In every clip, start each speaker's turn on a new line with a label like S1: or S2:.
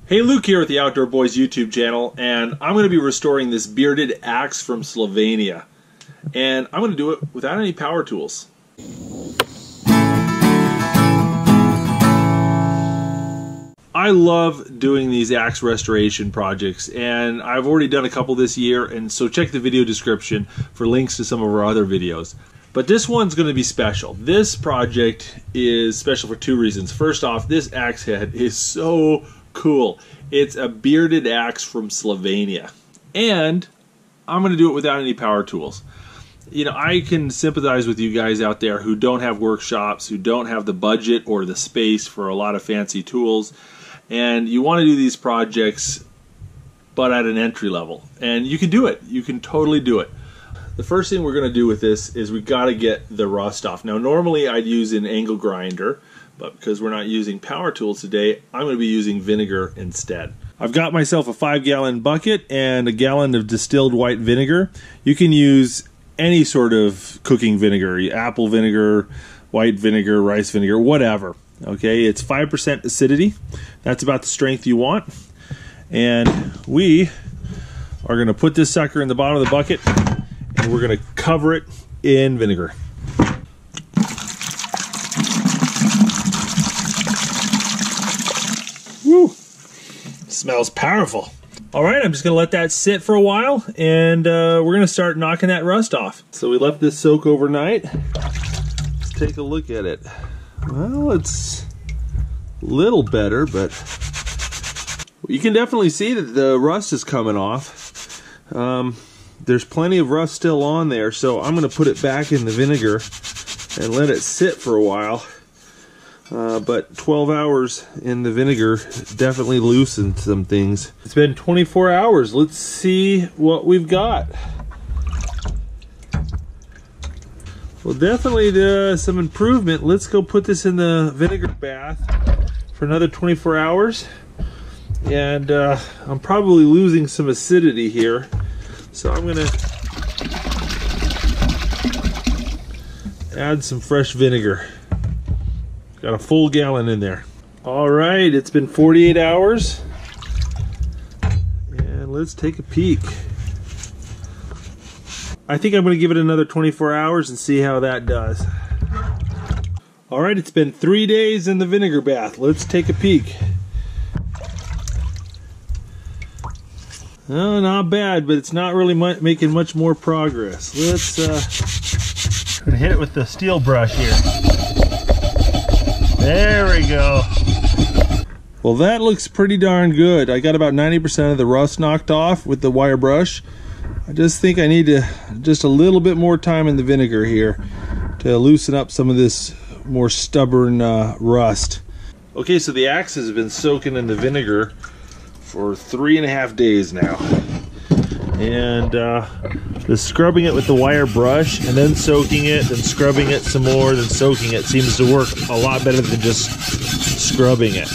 S1: Hey, Luke here with the Outdoor Boys YouTube channel, and I'm going to be restoring this bearded axe from Slovenia. And I'm going to do it without any power tools. I love doing these axe restoration projects, and I've already done a couple this year, and so check the video description for links to some of our other videos. But this one's going to be special. This project is special for two reasons. First off, this axe head is so cool. It's a bearded axe from Slovenia, and I'm going to do it without any power tools. You know, I can sympathize with you guys out there who don't have workshops, who don't have the budget or the space for a lot of fancy tools, and you want to do these projects but at an entry level. And you can do it. You can totally do it. The first thing we're going to do with this is we've got to get the rust off. Now, normally I'd use an angle grinder, but because we're not using power tools today, I'm going to be using vinegar instead. I've got myself a 5-gallon bucket and a gallon of distilled white vinegar. You can use any sort of cooking vinegar, apple vinegar, white vinegar, rice vinegar, whatever. Okay, it's 5% acidity. That's about the strength you want. And we are going to put this sucker in the bottom of the bucket, and we're going to cover it in vinegar. Woo! Smells powerful. All right, I'm just going to let that sit for a while, and we're going to start knocking that rust off. So we left this soak overnight. Let's take a look at it. Well, it's a little better, but you can definitely see that the rust is coming off. There's plenty of rust still on there, so I'm going to put it back in the vinegar and let it sit for a while. But 12 hours in the vinegar definitely loosened some things. It's been 24 hours. Let's see what we've got. Well, definitely some improvement. Let's go put this in the vinegar bath for another 24 hours. And I'm probably losing some acidity here. So I'm going to add some fresh vinegar. Got a full gallon in there. All right, it's been 48 hours. And let's take a peek. I think I'm going to give it another 24 hours and see how that does. All right, it's been 3 days in the vinegar bath. Let's take a peek. Oh, not bad, but it's not really making much more progress. Let's gonna hit it with the steel brush here. There we go. Well, that looks pretty darn good. I got about 90% of the rust knocked off with the wire brush. I just think I need just a little bit more time in the vinegar here to loosen up some of this more stubborn rust. Okay, so the axe has been soaking in the vinegar for 3.5 days now. And the scrubbing it with the wire brush and then soaking it, then scrubbing it some more, then soaking it seems to work a lot better than just scrubbing it.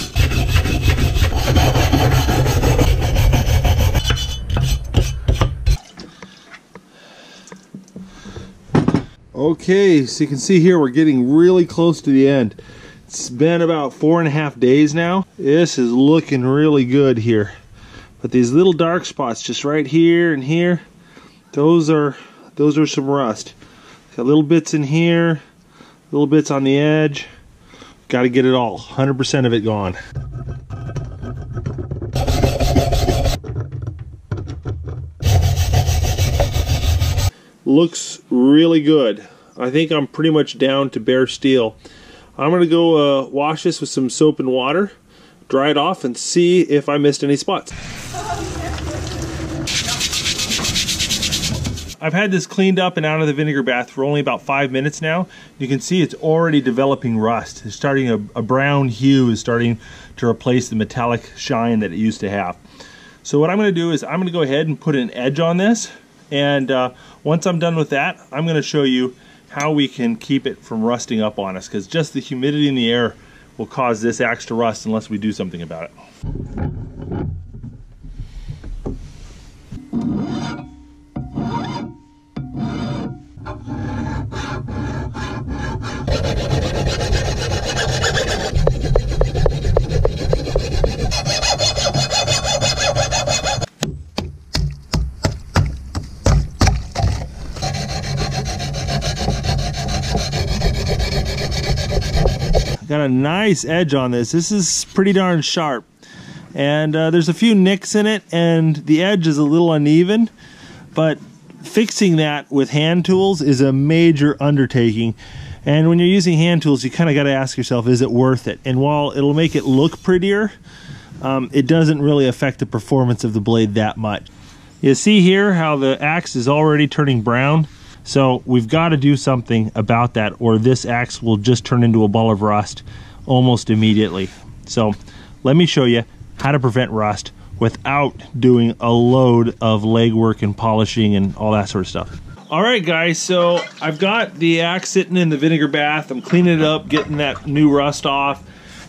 S1: Okay, so you can see here we're getting really close to the end. It's been about 4.5 days now. This is looking really good here. But these little dark spots just right here and here, those are some rust. Got little bits in here, little bits on the edge. Got to get it all, 100% of it gone. Looks really good. I think I'm pretty much down to bare steel. I'm going to go wash this with some soap and water, dry it off, and see if I missed any spots. I've had this cleaned up and out of the vinegar bath for only about 5 minutes now. You can see it's already developing rust. It's starting a brown hue is starting to replace the metallic shine that it used to have. So what I'm going to do is I'm going to go ahead and put an edge on this, and once I'm done with that, I'm going to show you how we can keep it from rusting up on us, because just the humidity in the air will cause this axe to rust unless we do something about it. got a nice edge on this. This is pretty darn sharp. And there's a few nicks in it, and the edge is a little uneven, but fixing that with hand tools is a major undertaking. And when you're using hand tools, you kind of got to ask yourself, is it worth it? And while it'll make it look prettier, it doesn't really affect the performance of the blade that much. You see here how the axe is already turning brown? So we've got to do something about that, or this axe will just turn into a ball of rust almost immediately. So let me show you how to prevent rust without doing a load of legwork and polishing and all that sort of stuff. All right, guys, so I've got the axe sitting in the vinegar bath. I'm cleaning it up, getting that new rust off,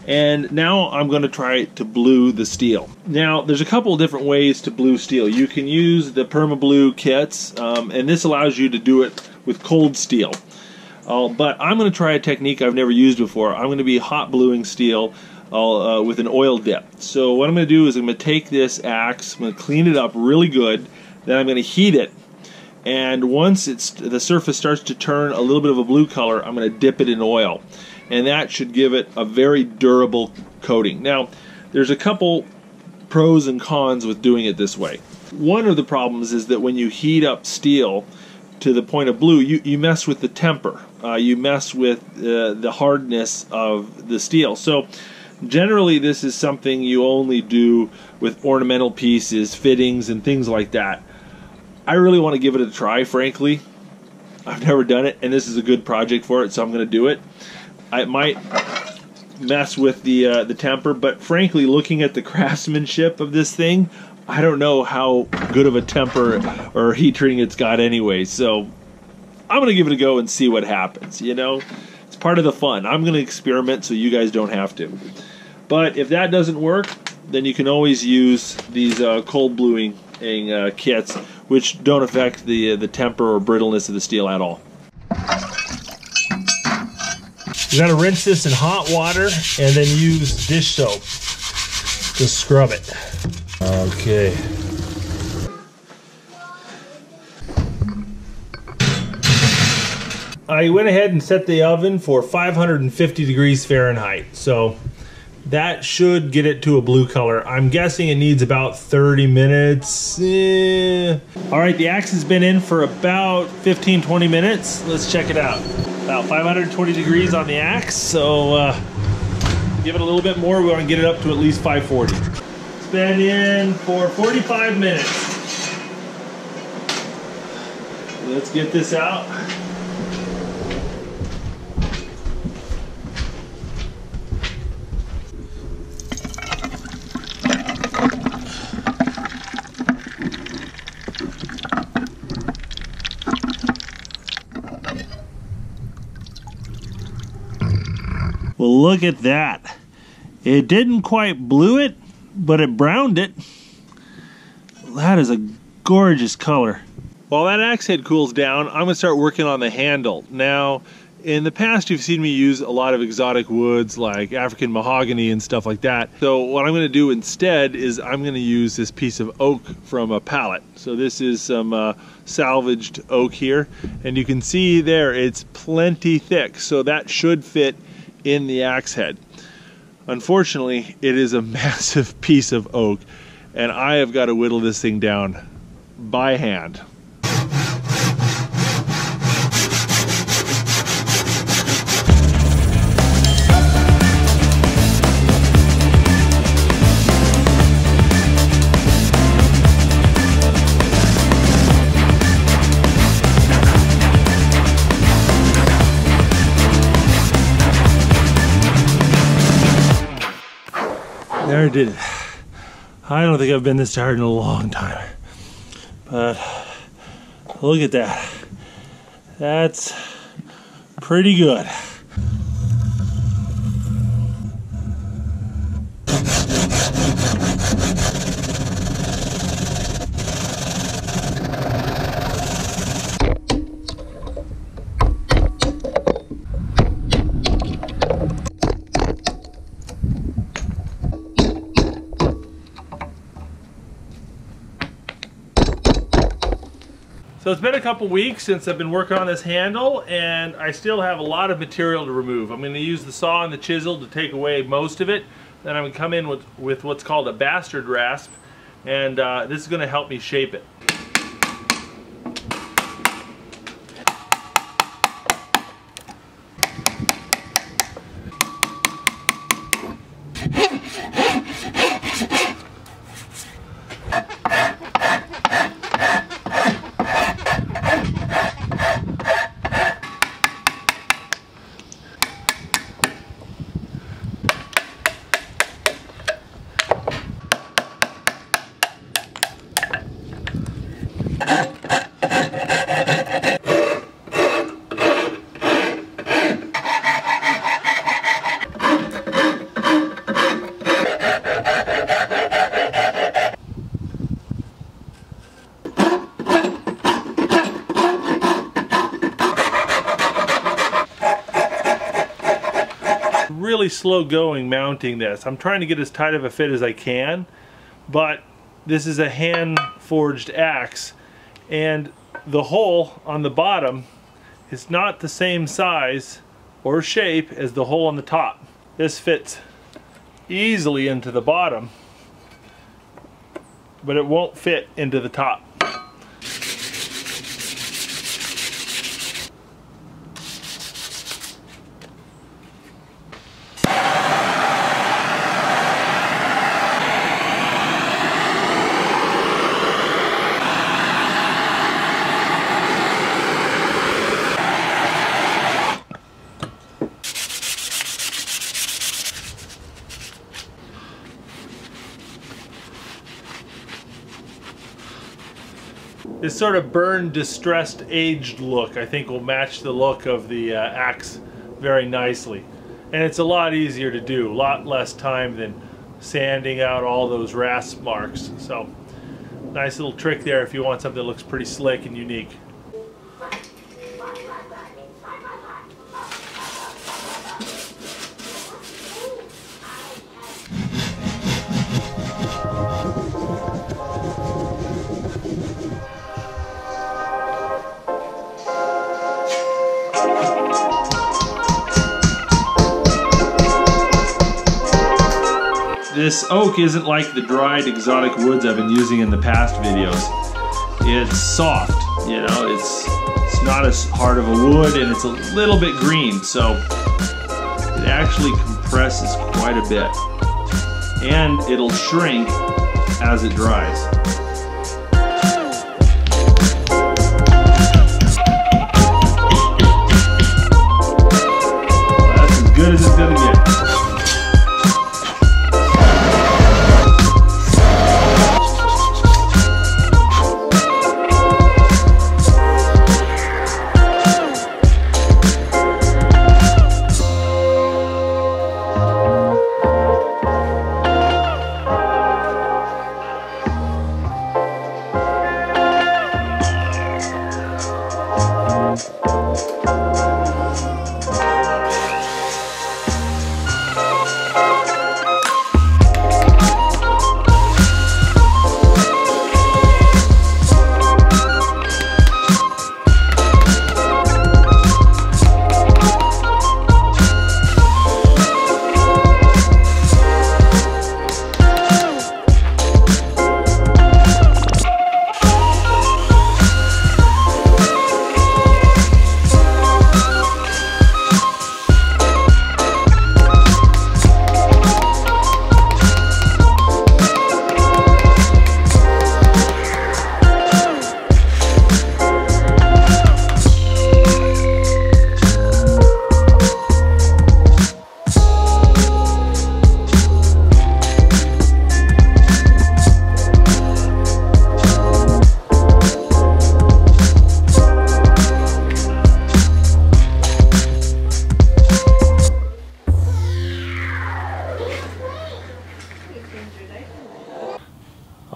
S1: and now I'm going to try to blue the steel. Now, there's a couple of different ways to blue steel. You can use the PermaBlue kits, and this allows you to do it with cold steel. But I'm going to try a technique I've never used before. I'm going to be hot bluing steel with an oil dip. So what I'm going to do is I'm going to take this axe, I'm going to clean it up really good, then I'm going to heat it, and once the surface starts to turn a little bit of a blue color, I'm going to dip it in oil, and that should give it a very durable coating. Now, there's a couple pros and cons with doing it this way. One of the problems is that when you heat up steel to the point of blue, you mess with the temper. You mess with the hardness of the steel. So generally, this is something you only do with ornamental pieces, fittings, and things like that. I really want to give it a try, frankly. I've never done it, and this is a good project for it, so I'm going to do it. I might mess with the temper, but frankly, looking at the craftsmanship of this thing, I don't know how good of a temper or heat treating it's got anyway, so I'm going to give it a go and see what happens, you know? It's part of the fun. I'm going to experiment so you guys don't have to. But if that doesn't work, then you can always use these cold bluing kits, which don't affect the temper or brittleness of the steel at all. You got to rinse this in hot water and then use dish soap to scrub it. Okay. I went ahead and set the oven for 550 degrees Fahrenheit, so that should get it to a blue color. I'm guessing it needs about 30 minutes. All right, the axe has been in for about 15-20 minutes. Let's check it out. About 520 degrees on the axe, so give it a little bit more. We want to get it up to at least 540. It's been in for 45 minutes. Let's get this out. Well, look at that. It didn't quite blue it, but it browned it. That is a gorgeous color. While that axe head cools down, I'm going to start working on the handle. Now, in the past, you've seen me use a lot of exotic woods like African mahogany and stuff like that. So what I'm going to do instead is I'm going to use this piece of oak from a pallet. So this is some salvaged oak here, and you can see there it's plenty thick, so that should fit in the axe head. Unfortunately, it is a massive piece of oak, and I have got to whittle this thing down by hand. There, it did it. I don't think I've been this tired in a long time. But look at that. That's pretty good. So it's been a couple weeks since I've been working on this handle, and I still have a lot of material to remove. I'm going to use the saw and the chisel to take away most of it. Then I'm going to come in with what's called a bastard rasp, and this is going to help me shape it. Really slow going mounting this. I'm trying to get as tight of a fit as I can, but this is a hand forged axe, and the hole on the bottom is not the same size or shape as the hole on the top. This fits easily into the bottom, but it won't fit into the top. This sort of burned, distressed, aged look I think will match the look of the axe very nicely. And it's a lot easier to do, a lot less time than sanding out all those rasp marks. So, nice little trick there if you want something that looks pretty slick and unique. This oak isn't like the dried exotic woods I've been using in the past videos. It's soft, you know, it's not as hard of a wood, and it's a little bit green, so it actually compresses quite a bit. And it'll shrink as it dries. Well, that's as good as it's gonna get.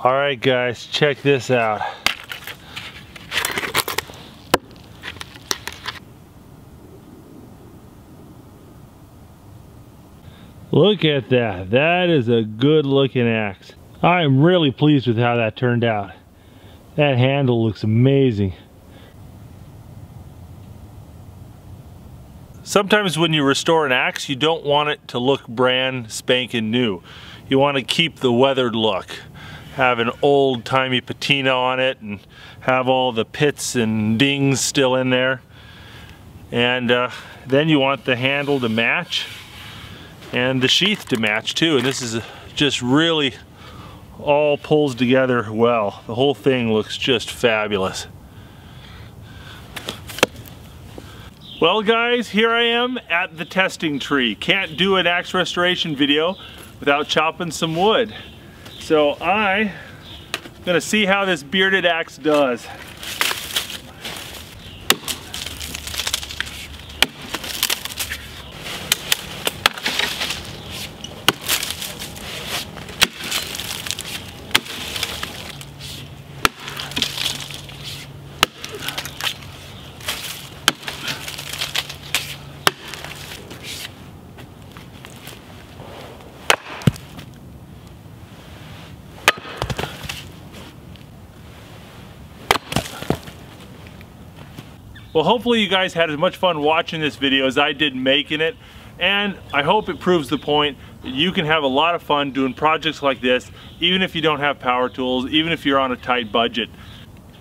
S1: Alright guys, check this out. Look at that. That is a good looking axe. I am really pleased with how that turned out. That handle looks amazing. Sometimes when you restore an axe, you don't want it to look brand spanking new. You want to keep the weathered look. Have an old-timey patina on it and have all the pits and dings still in there. And then you want the handle to match and the sheath to match too. And this is just really all pulls together well. The whole thing looks just fabulous. Well guys, here I am at the testing tree. Can't do an axe restoration video without chopping some wood. So I'm gonna see how this bearded axe does. Well, hopefully you guys had as much fun watching this video as I did making it, and I hope it proves the point that you can have a lot of fun doing projects like this, even if you don't have power tools, even if you're on a tight budget.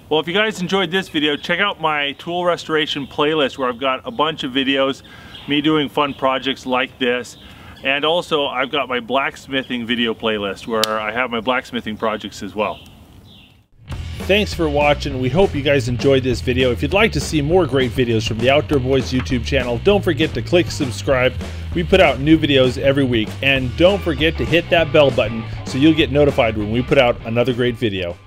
S1: Well, if you guys enjoyed this video, check out my tool restoration playlist where I've got a bunch of videos, me doing fun projects like this, and also I've got my blacksmithing video playlist where I have my blacksmithing projects as well. Thanks for watching. We hope you guys enjoyed this video. If you'd like to see more great videos from the Outdoor Boys YouTube channel, don't forget to click subscribe. We put out new videos every week. And don't forget to hit that bell button so you'll get notified when we put out another great video.